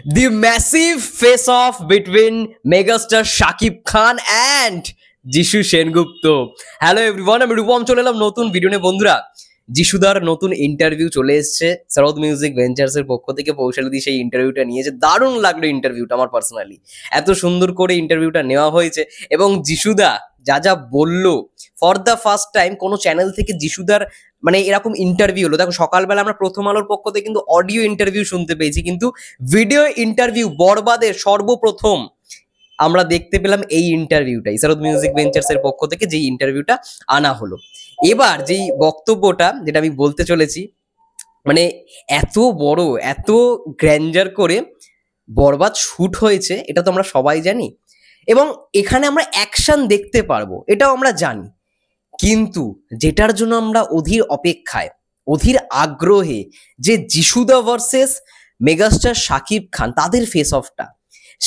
The massive face-off between megastar Shakib Khan and যিশু Sengupta. Hello everyone, আমি রূপম চলে এলাম নতুন ভিডিও নিয়ে। বন্ধুরা, যিশুদার নতুন ইন্টারভিউ চলে এসছে সারদ মিউজিক ভেঞ্চার্সের পক্ষ থেকে। পৌঁছালে দিয়ে সেই ইন্টারভিউটা নিয়েছে, দারুণ লাগলো ইন্টারভিউটা আমার পার্সোনালি। এত সুন্দর করে ইন্টারভিউটা নেওয়া হয়েছে এবং যিশুদা যা যা বললো, ফর দ্য ফার্স্ট টাইম কোনো চ্যানেল থেকে যিশুদার মানে এরকম ইন্টারভিউ হলো। দেখো, সকালবেলা আমরা প্রথম আলোর পক্ষ থেকে কিন্তু অডিও ইন্টারভিউ শুনতে পেয়েছি, কিন্তু ভিডিও ইন্টারভিউ বরবাদের সর্বপ্রথম আমরা দেখতে পেলাম এই ইন্টারভিউটাই সারদ মিউজিক ভেঞ্চার্সের পক্ষ থেকে যেই ইন্টারভিউটা আনা হলো। এবার যেই বক্তব্যটা যেটা আমি বলতে চলেছি, মানে এত বড় এত গ্র্যান্ডার করে বরবাদ শুট হয়েছে, এটা তো আমরা সবাই জানি এবং এখানে আমরা অ্যাকশন দেখতে পারবো, এটাও আমরা জানি। কিন্তু যেটার জন্য আমরা অধীর অপেক্ষায়, অধীর আগ্রহে, যে যিশুদা ভার্সেস মেগাস্টার শাকিব খান তাদের ফেস অফটা,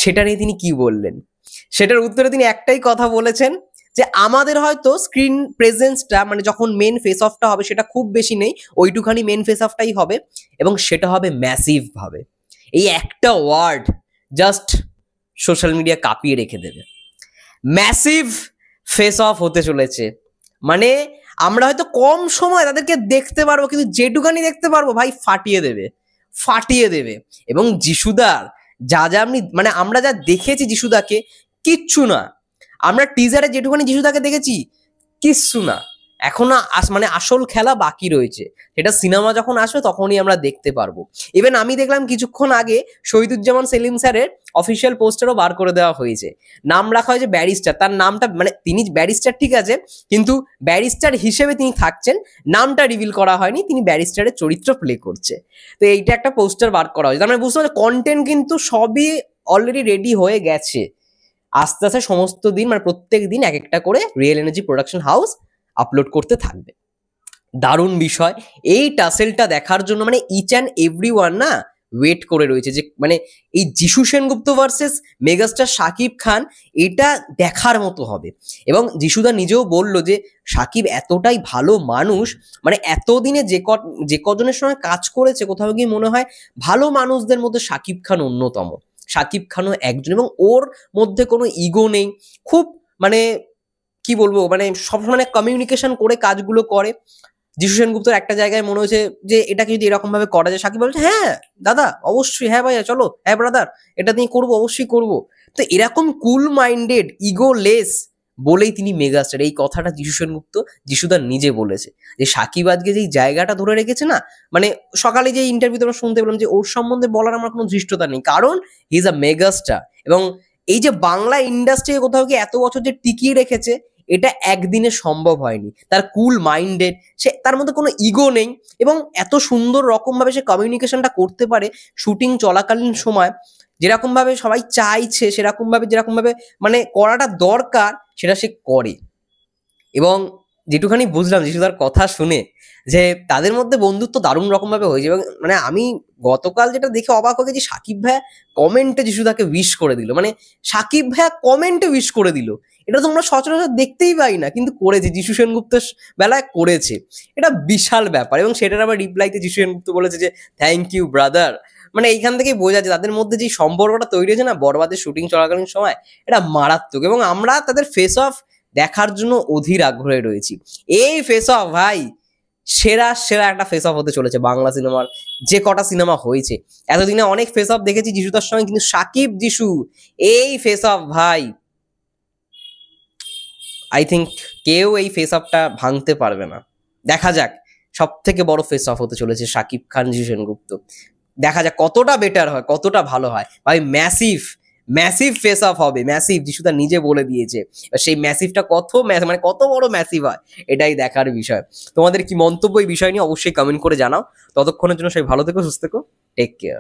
সেটা নিয়ে তিনি কি বললেন। সেটার উত্তরে তিনি একটাই কথা বলেছেন যে আমাদের হয়তো স্ক্রিন প্রেজেন্সটা মানে যখন মেন ফেস অফটা হবে সেটা খুব বেশি নেই, ওইটুখানি মেন ফেস অফটাই হবে এবং সেটা হবে ম্যাসিভ ভাবে। এই একটা ওয়ার্ড জাস্ট সোশ্যাল মিডিয়া কাঁপিয়ে রেখে দেবে। ম্যাসিভ ফেস অফ হতে চলেছে, মানে আমরা হয়তো কম সময় তাদেরকে দেখতে পারবো, কিন্তু যেটুকানি দেখতে পারবো ভাই ফাটিয়ে দেবে, ফাটিয়ে দেবে। এবং যিশুদার যা যা মানে আমরা যা দেখেছি যিশুদাকে, কিচ্ছু না। আমরা টিজারে যেটুখানি যিশুদাকে দেখেছি কিচ্ছু না, এখনো মানে আসল খেলা বাকি রয়েছে। সেটা সিনেমা যখন আসবে তখনই আমরা দেখতে পারবো। ইভেন আমি দেখলাম কিছুক্ষণ আগে শহীদুজ্জামান সেলিম স্যারের অফিসিয়াল পোস্টারও বার করে দেওয়া হয়েছে। নাম রাখা হয়েছে ব্যারিস্টার। তার নামটা মানে তিনি ব্যারিস্টার ঠিক আছে, কিন্তু ব্যারিস্টার হিসেবে তিনি থাকছেন, নামটা রিভিল করা হয়নি, তিনি ব্যারিস্টারের চরিত্র প্লে করছে। তো এইটা একটা পোস্টার বার করা হয়েছে। তার মানে বুঝতে পারছি কন্টেন্ট কিন্তু সবই অলরেডি রেডি হয়ে গেছে। আস্তে আস্তে সমস্ত দিন মানে প্রত্যেক দিন এক একটা করে real energy production house upload করতে থাকবে। দারুণ বিষয়। এই টাসেলটা দেখার জন্য মানে ইচ অ্যান্ড এভরি ওয়ান না ওয়েট করে রয়েছে, যে মানে এই যিশু সেনগুপ্ত ভার্সেস মেগাস্টার শাকিব খান, এটা দেখার মতো হবে। এবং যিশুদা নিজেও বলল যে শাকিব এতটাই ভালো মানুষ, মানে এতদিনে যে কজনের সঙ্গে কাজ করেছে কোথাও গিয়ে মনে হয় ভালো মানুষদের মধ্যে শাকিব খান অন্যতম। শাকিব খানও একজন, এবং ওর মধ্যে কোনো ইগো নেই, খুব মানে কি বলবো, মানে সবসময় কমিউনিকেশন করে কাজগুলো করে। যিশু সেনগুপ্তর একটা জায়গায় মনে হয়েছে যে এটাকে যদি এরকম ভাবে করা যায়, সাকিব বলছে হ্যাঁ দাদা অবশ্যই, হ্যাঁ ভাইয়া চলো, হ্যাঁ ব্রাদার এটা নিয়ে করবো, অবশ্যই করবো। তো এরকম কুল মাইন্ডেড, ইগোলেস বলেই তিনি মেগাস্টার। এই কথাটা যিশু সেনগুপ্ত যিশুদা নিজে বলেছে যে সাকিব আজকে যেই জায়গাটা ধরে রেখেছে না, মানে সকালে যে ইন্টারভিউতে আমরা শুনতে পেলাম যে ওর সম্বন্ধে বলার আমার কোনো ধৃষ্টতা নেই, কারণ হি ইজ আ মেগাস্টার। এবং এই যে বাংলা ইন্ডাস্ট্রি কোথাও কি এত বছর যে টিকিয়ে রেখেছে, এটা একদিনে সম্ভব হয়নি। তার কুল মাইন্ডেড, সে তার মধ্যে কোনো ইগো নেই এবং এত সুন্দর রকমভাবে সে কমিউনিকেশনটা করতে পারে শুটিং চলাকালীন সময়, যেরকমভাবে সবাই চাইছে সেরকমভাবে, যেরকমভাবে মানে করাটা দরকার সেটা সে করে। এবং যেটুখানি বুঝলাম যিশুদার কথা শুনে, যে তাদের মধ্যে বন্ধুত্ব দারুণ রকমভাবে হয়েছে। এবং মানে আমি গতকাল যেটা দেখে অবাক হয়ে গেছি, সাকিব ভাইয়া কমেন্টে যিশুদাকে উইশ করে দিল, মানে সাকিব ভাইয়া কমেন্টে উইশ করে দিল। এটা তোমরা সচরাচর দেখতেই পাই না, কিন্তু করেছে, যিশু সেনগুপ্তের বেলায় করেছে। এটা বিশাল ব্যাপার। এবং সেটার আবার রিপ্লাইতে যিশু সেনগুপ্ত বলেছে যে থ্যাংক ইউ ব্রাদার। মানে এইখান থেকেই বোঝা যায় তাদের মধ্যে যে সম্পর্কটা তৈরি হয়েছে না বরবাদের শুটিং চলাকালীন সময়, এটা মারাত্মক। এবং আমরা তাদের ফেস অফ দেখার জন্য অধীর আগ্রহে রয়েছি। এই ফেস অফ ভাই সেরা সেরা একটা ফেস অফ হতে চলেছে বাংলা সিনেমার, যে কটা সিনেমা হয়েছে। এতদিনে অনেক ফেস অফ দেখেছি যিশুদার সঙ্গে, কিন্তু সাকিব যিশু এই ফেস অফ ভাই, আই থিঙ্ক কেউ এই ফেস অফটা ভাঙতে পারবে না। দেখা যাক, সব থেকে বড় ফেস অফ হতে চলেছে সাকিব খান যিশু সেনগুপ্ত। দেখা যাক কতটা বেটার হয়, কতটা ভালো হয় ভাই। ম্যাসিভ ম্যাসিভ ফেস অফ হবে, ম্যাসিভ। যিশুদা নিজে বলে দিয়েছে, সেই ম্যাসিভটা মানে কত বড় ম্যাসিভ হয়, এটাই দেখার বিষয়। তোমাদের কি মন্তব্য এই বিষয় নিয়ে অবশ্যই কমেন্ট করে জানাও। ততক্ষণের জন্য সবাই ভালো থেকো, সুস্থ থেকো, টেক কেয়ার।